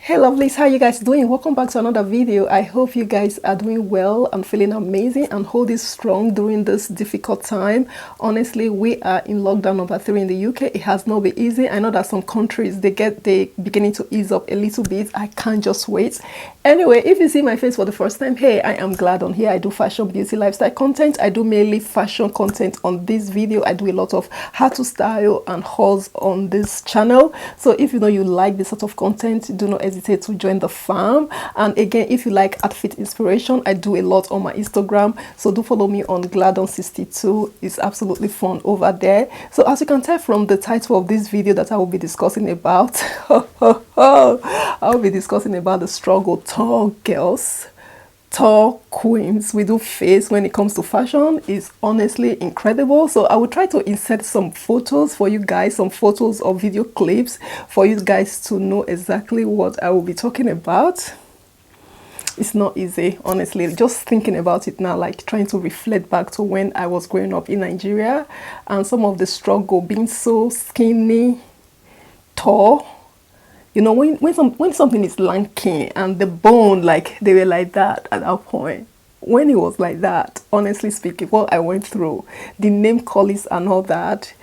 Hey lovelies, how you guys doing? Welcome back to another video. I hope you guys are doing well and feeling amazing and holding strong during this difficult time. Honestly, we are in lockdown number 3 in the UK. It has not been easy. I know that some countries they beginning to ease up a little bit. I can't just wait. Anyway, if you see my face for the first time, hey, I am iGladon. Here I do fashion, beauty, lifestyle content. I do mainly fashion content on this video. I do a lot of how to style and hauls on this channel. So if you know you like this sort of content, do not hesitate to join the farm. And again, if you like outfit inspiration, I do a lot on my Instagram, so do follow me on iGladon62. It's absolutely fun over there. So as you can tell from the title of this video that I will be discussing about I'll be discussing about the struggle tall girls, tall queens we do face when it comes to fashion is honestly incredible. So I will try to insert some photos for you guys, some photos or video clips for you guys to know exactly what I will be talking about. It's not easy, honestly, just thinking about it now, like trying to reflect back to when I was growing up in Nigeria and some of the struggle, being so skinny, tall. You know, when something is lanky and the bone, like they were like that at that point. When it was like that, honestly speaking, what I went through, the name calls and all that,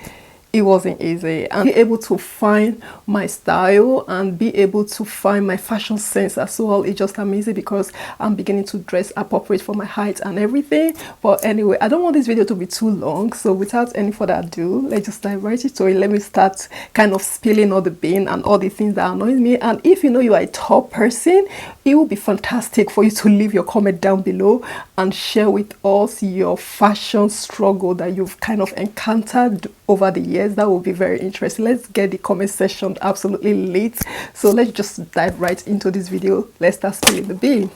it wasn't easy. And be able to find my style and be able to find my fashion sense as well, it's just amazing because I'm beginning to dress appropriate for my height and everything. But anyway, I don't want this video to be too long, so without any further ado, let's just dive right into it. Let me start kind of spilling all the bean and all the things that annoy me. And if you know you are a tall person, it will be fantastic for you to leave your comment down below and share with us your fashion struggle that you've kind of encountered over the years. That will be very interesting. Let's get the comment section absolutely lit. So let's just dive right into this video. Let's start spilling the bean.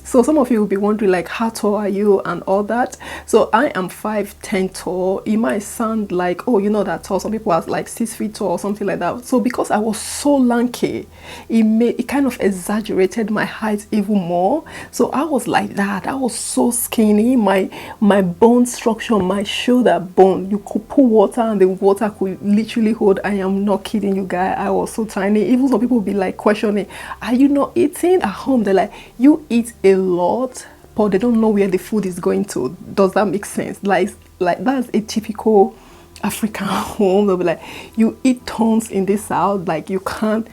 So some of you will be wondering, like, how tall are you and all that. So I am 5'10" tall. It might sound like, oh, you're not that tall. Some people are like 6 feet tall or something like that. So because I was so lanky, it kind of exaggerated my height even more. So I was like that. I was so skinny. My bone structure, my shoulder bone, you could pour water and the water could literally hold. I am not kidding you guys. I was so tiny. Even some people will be like questioning, are you not eating at home? They're like, you eat a lot, but they don't know where the food is going to. Does that make sense? Like that's a typical African home. They'll be like, you eat tons in this house, like you can't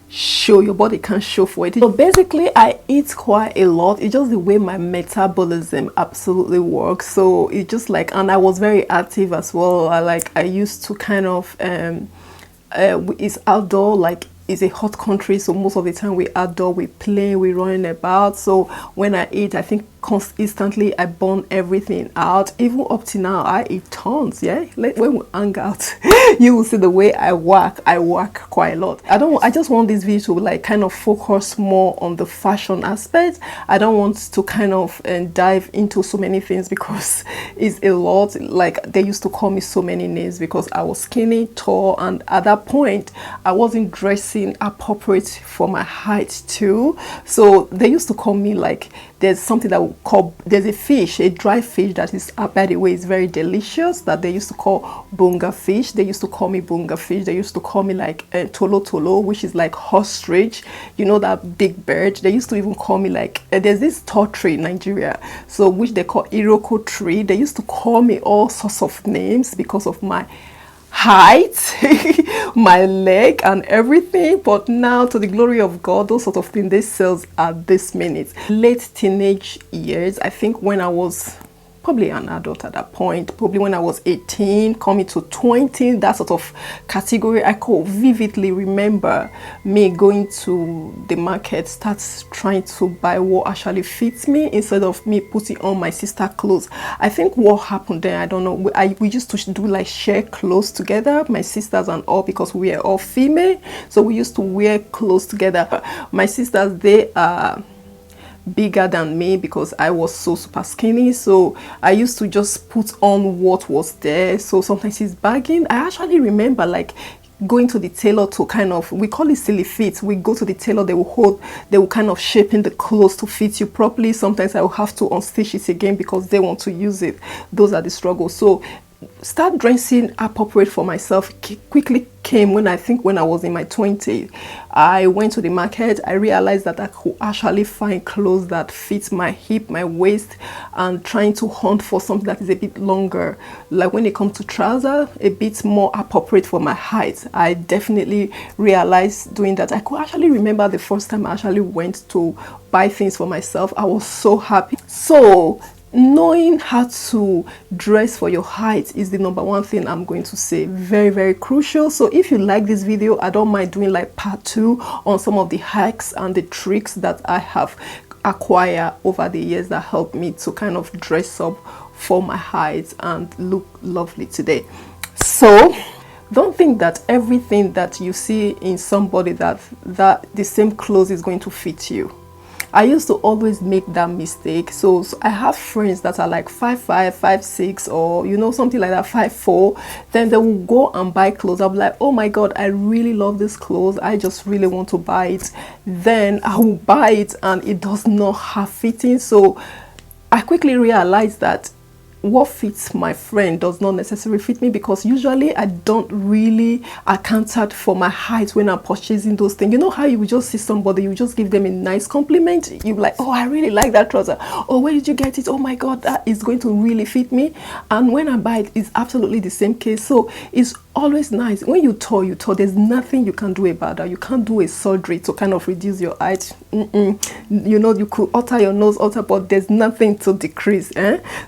show, your body can't show for it. So basically I eat quite a lot. It's just the way my metabolism absolutely works. So it's just like, and I was very active as well. I used to kind of it's outdoor, like it's a hot country, so most of the time we outdoor, we play, we running about. So when I eat, I think instantly I burn everything out. Even up to now, I eat tons. Yeah, like when we hang out, you will see the way I work quite a lot. I just want this video to like kind of focus more on the fashion aspect. I don't want to kind of dive into so many things because it's a lot. Like they used to call me so many names because I was skinny, tall, and at that point I wasn't dressing appropriate for my height too. So they used to call me, like, there's something that we call, there's a fish, a dry fish that is, by the way, is very delicious, that they used to call bunga fish. They used to call me bunga fish. They used to call me like tolo tolo, which is like ostrich, you know, that big bird. They used to even call me like there's this tall tree in Nigeria, so which they call iroko tree. They used to call me all sorts of names because of my height, my leg and everything. But now, to the glory of God, those sort of things, they sells at this minute. Late teenage years, I think when I was probably an adult at that point, probably when I was 18 coming to 20, that sort of category, I could vividly remember me going to the market, start trying to buy what actually fits me instead of me putting on my sister clothes. I think what happened there, I don't know, we used to do like share clothes together, my sisters and all, because we are all female, so we used to wear clothes together. My sisters, they are bigger than me because I was so super skinny, so I used to just put on what was there. So sometimes it's bagging. I actually remember like going to the tailor to kind of, we call it silly fit. We go to the tailor, they will kind of shaping the clothes to fit you properly. Sometimes I will have to unstitch it again because they want to use it. Those are the struggles. So start dressing appropriate for myself quickly came when when I was in my 20s. I went to the market. I realized that I could actually find clothes that fit my hip, my waist, and trying to hunt for something that is a bit longer. Like when it comes to trousers, a bit more appropriate for my height. I definitely realized doing that. I could actually remember the first time I actually went to buy things for myself. I was so happy. So knowing how to dress for your height is the number one thing I'm going to say. Very, very crucial. So if you like this video, I don't mind doing like part 2 on some of the hacks and the tricks that I have acquired over the years that help me to kind of dress up for my height and look lovely today. So don't think that everything that you see in somebody that the same clothes is going to fit you. I used to always make that mistake. So I have friends that are like 5'5", 5'6", or you know, something like that, 5'4". Then they will go and buy clothes. I'll be like, oh my god, I really love this clothes, I just really want to buy it. Then I will buy it and it does not have fitting. So I quickly realized that what fits my friend does not necessarily fit me, because usually I don't really account for my height when I'm purchasing those things. You know how you will just see somebody, you just give them a nice compliment, you're like, oh, I really like that trouser, oh, where did you get it, oh my god, that is going to really fit me. And when I buy it, it's absolutely the same case. So it's always nice when you tore, there's nothing you can do about that. You can't do a surgery to kind of reduce your height. You know, you could alter your nose, but there's nothing to decrease.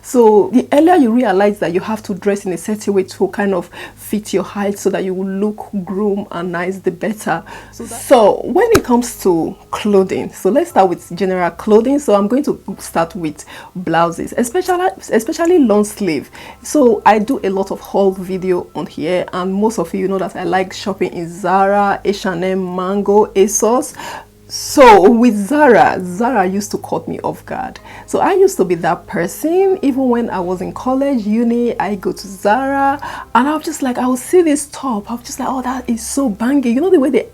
So the earlier you realize that you have to dress in a certain way to kind of fit your height so that you will look groomed and nice, the better. So when it comes to clothing, so let's start with general clothing. So I'm going to start with blouses, especially long sleeve. So I do a lot of haul video on here, and most of you know that I like shopping in Zara, H&M, Mango, ASOS. So with Zara used to caught me off guard. So I used to be that person. Even when I was in college, uni, I go to Zara and I was just like, I will see this top, I was just like, oh, that is so banging. You know the way they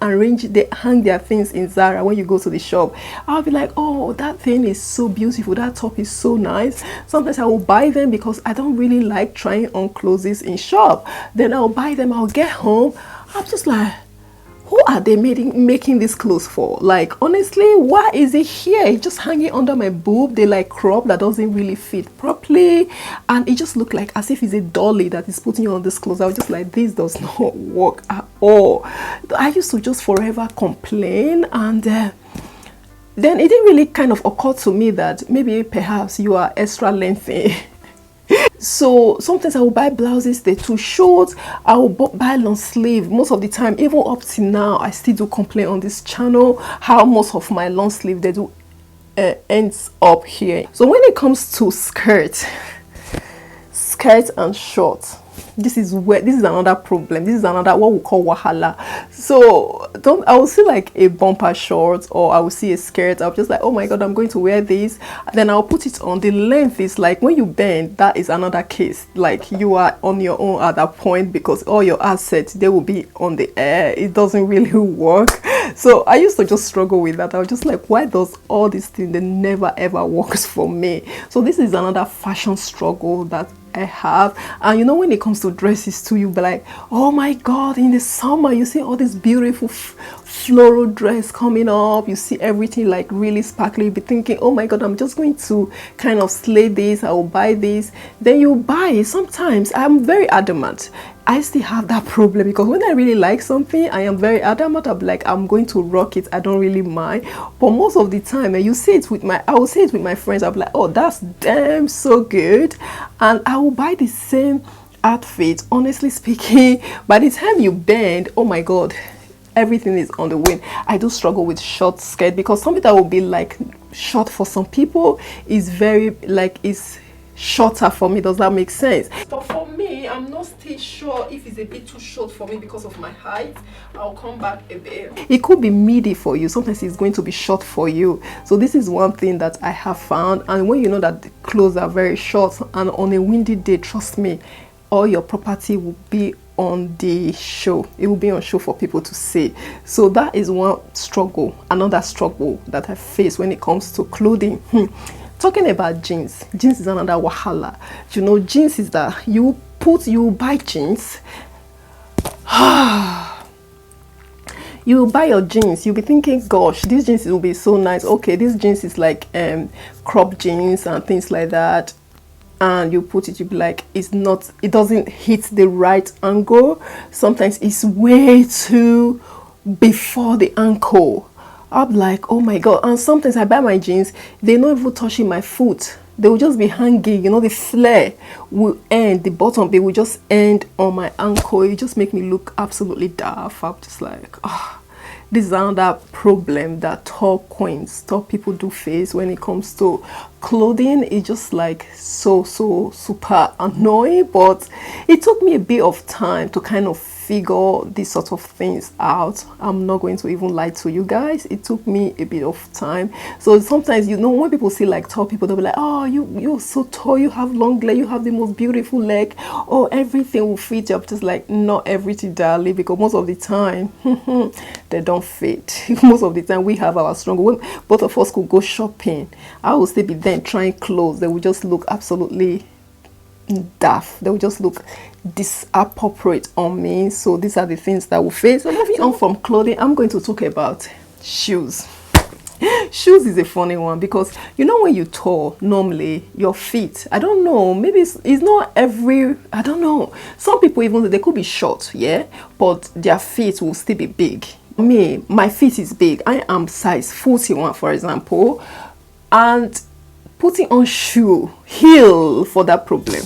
hang their things in Zara when you go to the shop. I'll be like, oh, that thing is so beautiful, that top is so nice. Sometimes I will buy them because I don't really like trying on clothes in shop. Then I'll buy them, I'll get home, I'm just like, who are they making this clothes for? Like, honestly, why is it here? It's just hanging under my boob. They like crop that doesn't really fit properly, and it just looked like as if it's a dolly that is putting you on this clothes. I was just like, this does not work at all. I used to just forever complain, and then it didn't really kind of occur to me that maybe perhaps you are extra lengthy. So sometimes I will buy blouses, they're too short. I will buy long sleeve. Most of the time, even up to now, I still do complain on this channel how most of my long sleeve, they do ends up here. So when it comes to skirt and shorts, this is another problem. This is another what we call wahala. So I will see like a bumper short, or I will see a skirt, I'll just like, oh my god, I'm going to wear this. Then I'll put it on. The length is like, when you bend, that is another case. Like, you are on your own at that point, because all your assets, they will be on the air. It doesn't really work. So I used to just struggle with that. I was just like, why does all these things, they never ever works for me? So this is another fashion struggle that I have. And you know, when it comes to dresses too, you'll be like, oh my god, in the summer you see all this beautiful floral dress coming up, you see everything like really sparkly, you'll be thinking, oh my god, I'm just going to kind of slay this, I will buy this. Then you buy it. Sometimes I'm very adamant. I still have that problem, because when I really like something, I am very adamant. I'm like, I'm going to rock it, I don't really mind. But most of the time, and I will say it with my friends, I'll be like, oh, that's damn so good, and I will buy the same outfit. Honestly speaking, by the time you bend, oh my god, everything is on the wind. I do struggle with short skirt, because something that will be like short for some people is very like, is shorter for me. Does that make sense? But for me, I'm not still sure if it's a bit too short for me because of my height. I'll come back a bit. It could be midi for you. Sometimes it's going to be short for you. So this is one thing that I have found. And when you know that the clothes are very short, and on a windy day, trust me, all your property will be on the show. It will be on show for people to see. So that is one struggle. Another struggle that I face when it comes to clothing. Talking about jeans is another wahala. You know, jeans is that you you buy jeans. You buy your jeans, you'll be thinking, gosh, these jeans will be so nice. Okay, this jeans is like crop jeans and things like that. And you put it, you'll be like, it doesn't hit the right angle. Sometimes it's way too before the ankle. I'm like, oh my God. And sometimes I buy my jeans, they're not even touching my foot. They will just be hanging, the flare will end, the bottom bit will just end on my ankle. It just make me look absolutely daft. I'm just like, this is another problem that tall people do face when it comes to clothing. It's just like so super annoying. But it took me a bit of time to kind of figure these sort of things out. I'm not going to even lie to you guys. It took me a bit of time. So sometimes, when people see like tall people, they'll be like, oh, you're so tall, you have long leg, you have the most beautiful leg, oh, everything will fit you. I'm just like, not everything, darling, because most of the time they don't fit. Most of the time we have our struggle. When both of us could go shopping, I will still be then trying clothes. They will just look absolutely daft. They will just look disappropriate on me. So these are the things that will face. So moving on from clothing, I'm going to talk about shoes. Shoes is a funny one because when you tall, normally your feet, I don't know, maybe it's not every, I don't know, some people even they could be short, yeah, but their feet will still be big. Me, my feet is big. I am size 41, for example, and putting on heel for that problem.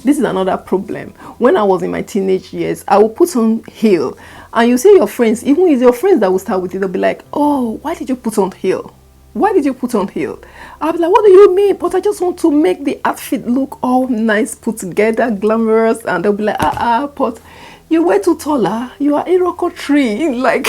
This is another problem. When I was in my teenage years, I would put on heel. And you see your friends, even if your friends that will start with it, they'll be like, oh, why did you put on heel? Why did you put on heel? I'll be like, what do you mean? But I just want to make the outfit look all nice, put together, glamorous. And they'll be like, but you're way too taller. You are a Iroko tree. Like...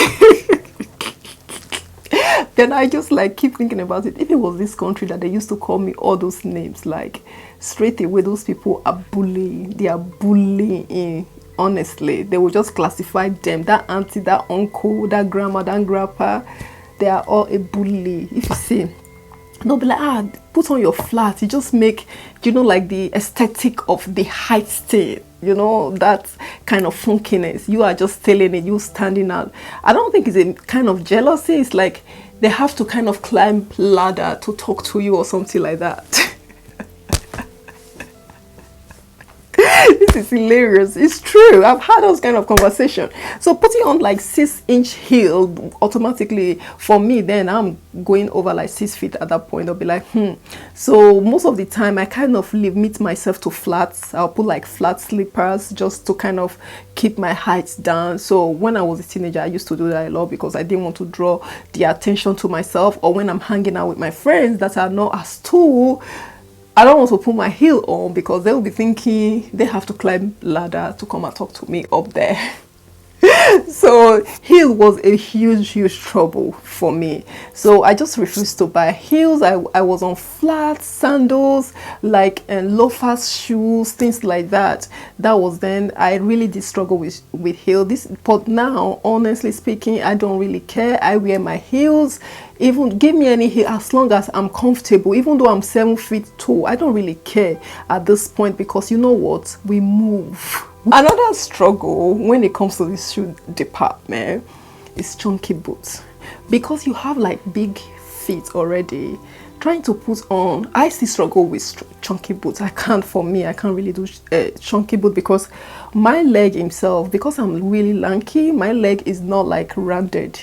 Then I just like keep thinking about it. If it was this country that they used to call me all those names, like straight away those people are bullying. They are bullying. Honestly, they will just classify them. That auntie, that uncle, that grandma, that grandpa, they are all a bully. If you see, they'll be like, put on your flat. You just make, like the aesthetic of the height thing. That kind of funkiness. You are just telling it, you standing out. I don't think it's a kind of jealousy. It's like they have to kind of climb ladder to talk to you or something like that. This is hilarious. It's true. I've had those kind of conversation. So putting on like 6-inch heel automatically for me, then I'm going over like 6 feet at that point. I'll be like, So most of the time I kind of limit myself to flats. I'll put like flat slippers just to kind of keep my height down. So when I was a teenager, I used to do that a lot because I didn't want to draw the attention to myself, or when I'm hanging out with my friends that are not as tall, I don't want to put my heel on because they will be thinking they have to climb ladder to come and talk to me up there. So heel was a huge trouble for me. So I just refused to buy heels. I was on flat sandals, like loafers, shoes, things like that. That was then. I really did struggle with heel. But now, honestly speaking, I don't really care. I wear my heels. Even give me any heel as long as I'm comfortable. Even though I'm 7 feet tall, I don't really care at this point because you know what? We move. Another struggle when it comes to the shoe department is chunky boots. Because you have like big feet already, trying to put on, I still struggle with chunky boots. I can't really do chunky boot because my leg himself, because I'm really lanky, my leg is not like rounded.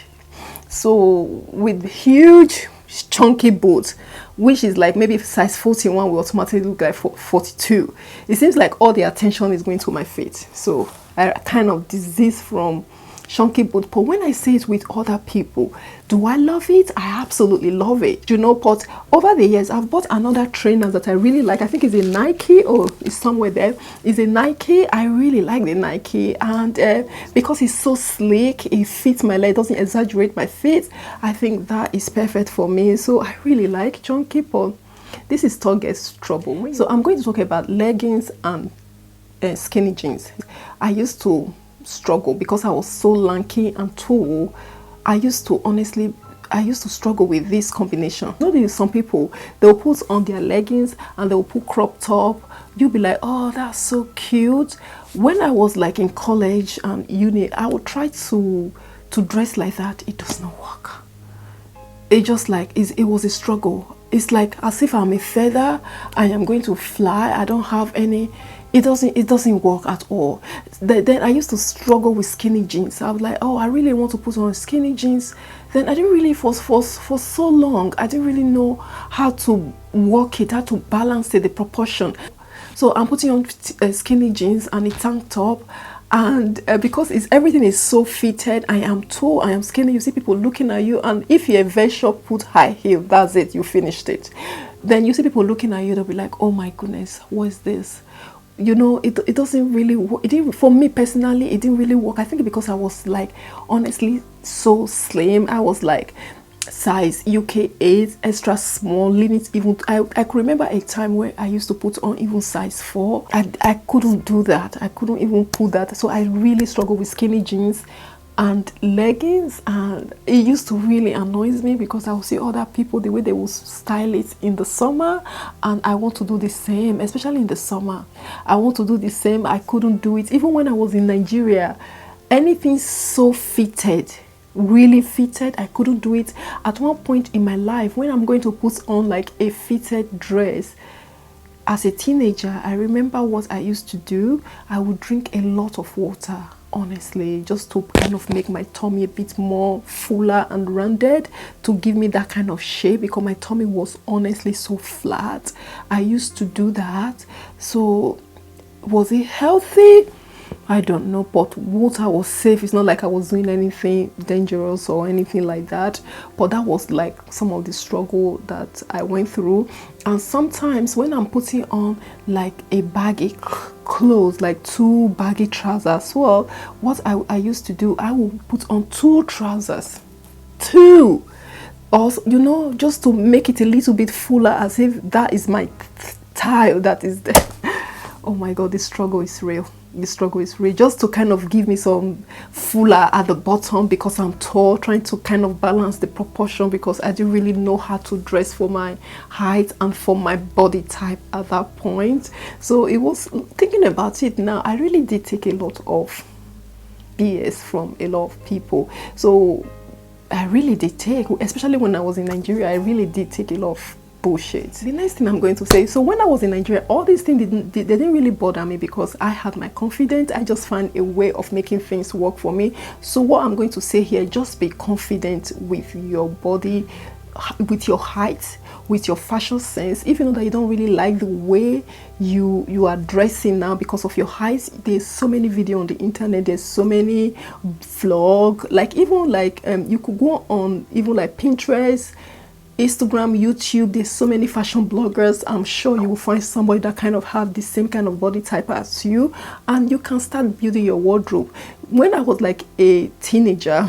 So with huge chunky boots, which is like maybe size 41 will automatically look like 42. It seems like all the attention is going to my feet. So I kind of desist from chunky boot. But when I see it with other people, do I love it? I absolutely love it. But over the years, I've bought another trainer that I really like. I think it's a Nike, or it's somewhere there. It's a Nike. I really like the Nike. And because it's so sleek, it fits my leg, doesn't exaggerate my feet. I think that is perfect for me. So I really like chunky, but this is Target's trouble. So I'm going to talk about leggings and skinny jeans. I used to struggle because I was so lanky and tall. I used to honestly, I used to struggle with this combination. You know, some people, they'll put on their leggings and they'll put crop top. You'll be like, oh, that's so cute. When I was like in college and uni, I would try to dress like that. It does not work. It just like, it was a struggle. It's like as if I'm a feather, I am going to fly. I don't have any, it doesn't work at all. Then I used to struggle with skinny jeans. I was like, oh, I really want to put on skinny jeans. Then I didn't really, for so long, I didn't really know how to work it, how to balance it, the proportion. So I'm putting on skinny jeans and a tank top. And because everything is so fitted, I am tall, I am skinny, you see people looking at you, and if you're very short, put high heel, that's it, you finished it. Then you see people looking at you, they'll be like, oh my goodness, what is this? You know, it doesn't really work. For me personally, it didn't really work. I think because I was like, honestly, so slim. I was like size UK 8, extra small, limit even. I could remember a time where I used to put on even size 4. I couldn't do that. I couldn't even put that. So I really struggled with skinny jeans and leggings, and it used to really annoy me because I would see other people, the way they would style it in the summer, and I want to do the same, especially in the summer. I want to do the same. I couldn't do it. Even when I was in Nigeria, anything so fitted, really fitted, I couldn't do it. At one point in my life, when I'm going to put on like a fitted dress, as a teenager, I remember what I used to do. I would drink a lot of water, honestly, just to kind of make my tummy a bit more fuller and rounded, to give me that kind of shape, because my tummy was honestly so flat. I used to do that. So was it healthy? I don't know, but water was safe. It's not like I was doing anything dangerous or anything like that, but that was like some of the struggle that I went through. And sometimes when I'm putting on like a baggy clothes, like 2 baggy trousers, well, what I used to do, I would put on 2 trousers, 2, also, you know, just to make it a little bit fuller, as if that is my style, that is there. Oh my god, this struggle is real. The struggle is real, just to kind of give me some fuller at the bottom, because I'm tall, trying to kind of balance the proportion, because I didn't really know how to dress for my height and for my body type at that point. So it was, thinking about it now, I really did take a lot of BS from a lot of people. So I really did take, especially when I was in Nigeria, I really did take a lot of bullshit. The next thing I'm going to say, so when I was in Nigeria, all these things they didn't really bother me, because I had my confidence. I just found a way of making things work for me. So what I'm going to say here, just be confident with your body, with your height, with your fashion sense. If you know that you don't really like the way you are dressing now because of your height, there's so many videos on the internet, there's so many vlog, like even like you could go on even like Pinterest, Instagram, YouTube, there's so many fashion bloggers. I'm sure you will find somebody that kind of have the same kind of body type as you, and you can start building your wardrobe. When I was like a teenager,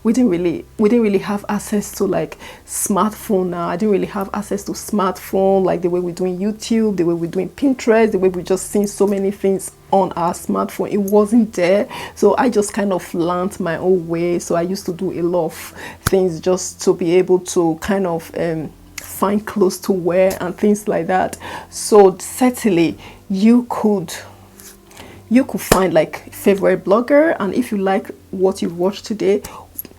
we didn't really have access to like smartphone now. I didn't really have access to smartphone like the way we're doing YouTube, the way we're doing Pinterest, the way we just seeing so many things on our smartphone. It wasn't there. So I just kind of learned my own way. So I used to do a lot of things just to be able to kind of find clothes to wear and things like that. So certainly you could find like favorite blogger, and if you like what you watched today,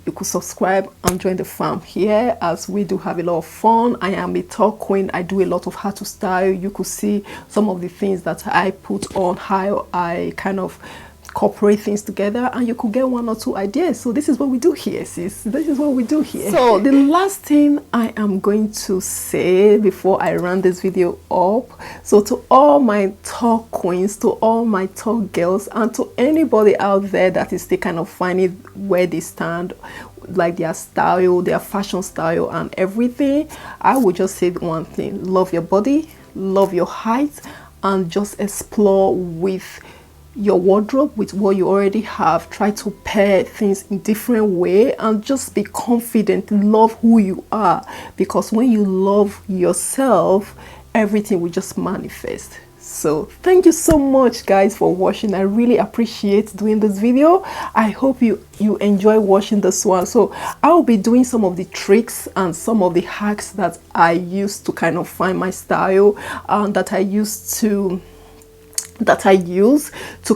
you could subscribe and join the fam here, as we do have a lot of fun. I am a talk queen. I do a lot of how to style. You could see some of the things that I put on, how I kind of incorporate things together, and you could get 1 or 2 ideas. So this is what we do here, sis. This is what we do here. So the last thing I am going to say before I round this video up, so to all my talk queens, to all my talk girls, and to anybody out there that is still kind of finding where they stand, like their style, their fashion style and everything, I would just say one thing: love your body, love your height, and just explore with your wardrobe, with what you already have. Try to pair things in different way, and just be confident. Love who you are, because when you love yourself, everything will just manifest. So thank you so much guys for watching. I really appreciate doing this video. I hope you enjoy watching this one. So I'll be doing some of the tricks and some of the hacks that I used to kind of find my style, that I use to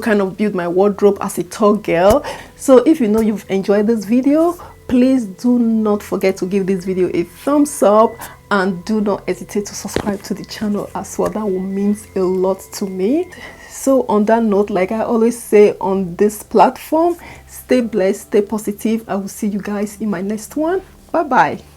kind of build my wardrobe as a tall girl. So if you know you've enjoyed this video, please do not forget to give this video a thumbs up, and do not hesitate to subscribe to the channel as well. That will mean a lot to me. So on that note, like I always say on this platform, stay blessed, stay positive. I will see you guys in my next one. Bye bye.